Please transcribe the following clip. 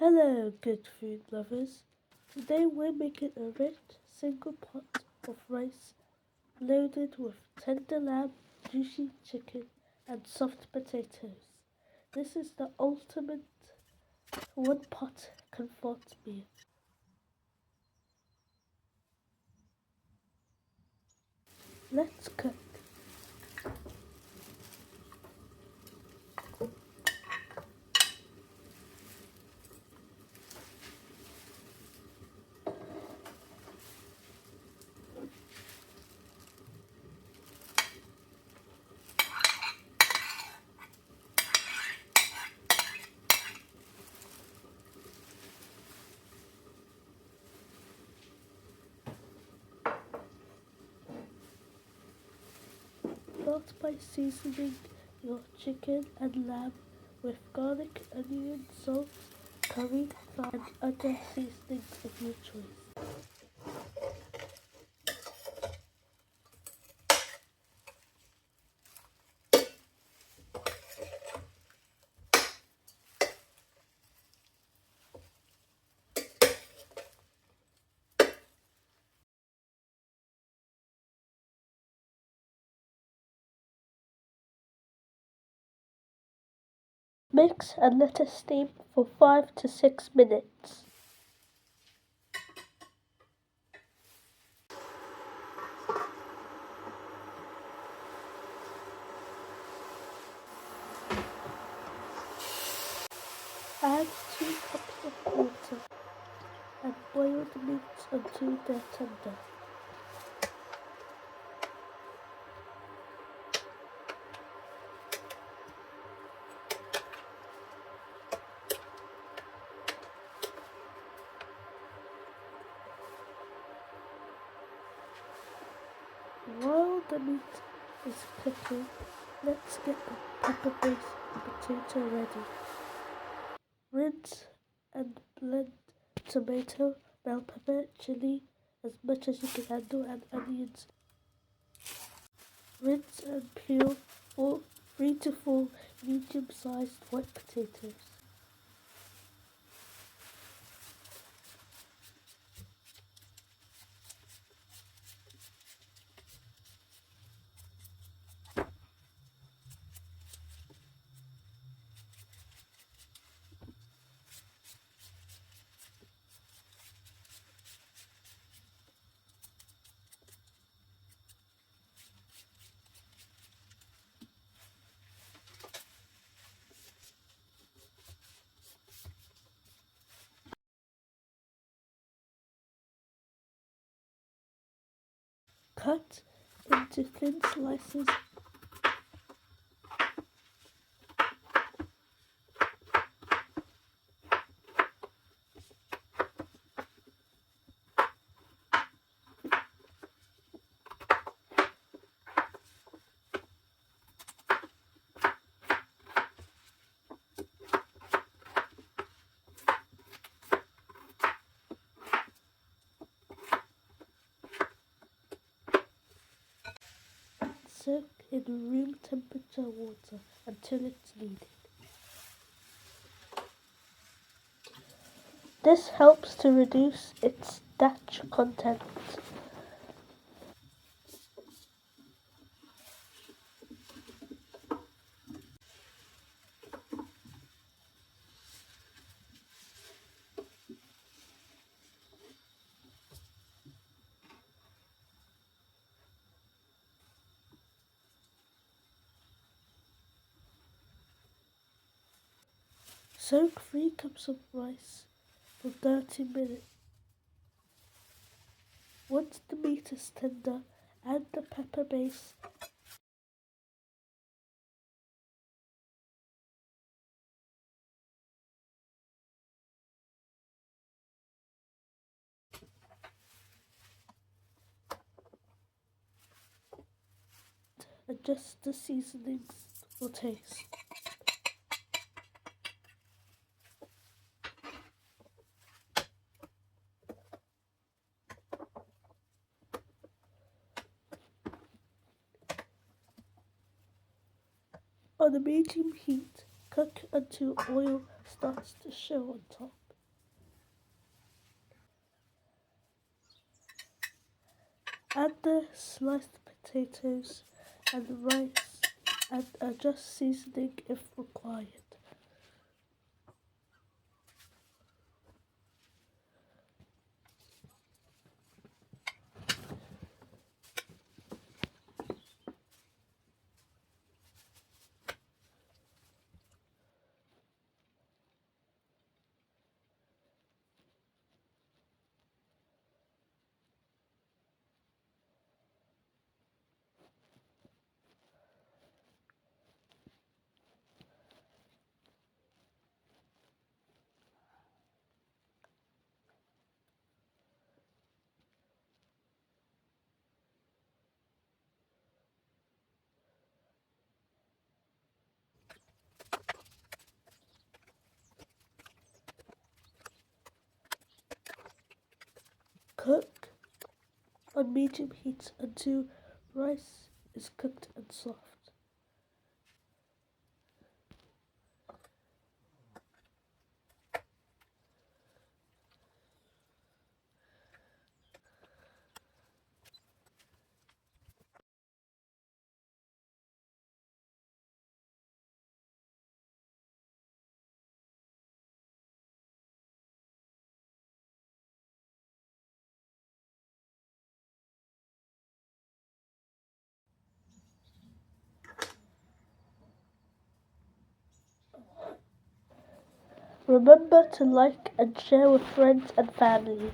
Hello, good food lovers. Today we're making a rich single pot of rice loaded with tender lamb, juicy chicken, and soft potatoes. This is the ultimate one pot comfort meal. Let's cook. Start by seasoning your chicken and lamb with garlic, onion, salt, curry, thyme, and other seasonings of your choice. Mix and let it steam for 5 to 6 minutes. Add 2 cups of water and boil the meat until they're tender. While the meat is cooking, let's get the pepper-based potato ready. Rinse and blend tomato, bell pepper, chilli, as much as you can handle, and onions. Rinse and peel 3 to 4 medium-sized white potatoes. Cut into thin slices. Soak in room temperature water until it's needed. This helps to reduce its starch content. Soak 3 cups of rice for 30 minutes. Once the meat is tender, add the pepper base. Adjust the seasonings for taste. On a medium heat, cook until oil starts to show on top. Add the sliced potatoes and rice and adjust seasoning if required. Cook on medium heat until rice is cooked and soft. Remember to like and share with friends and family.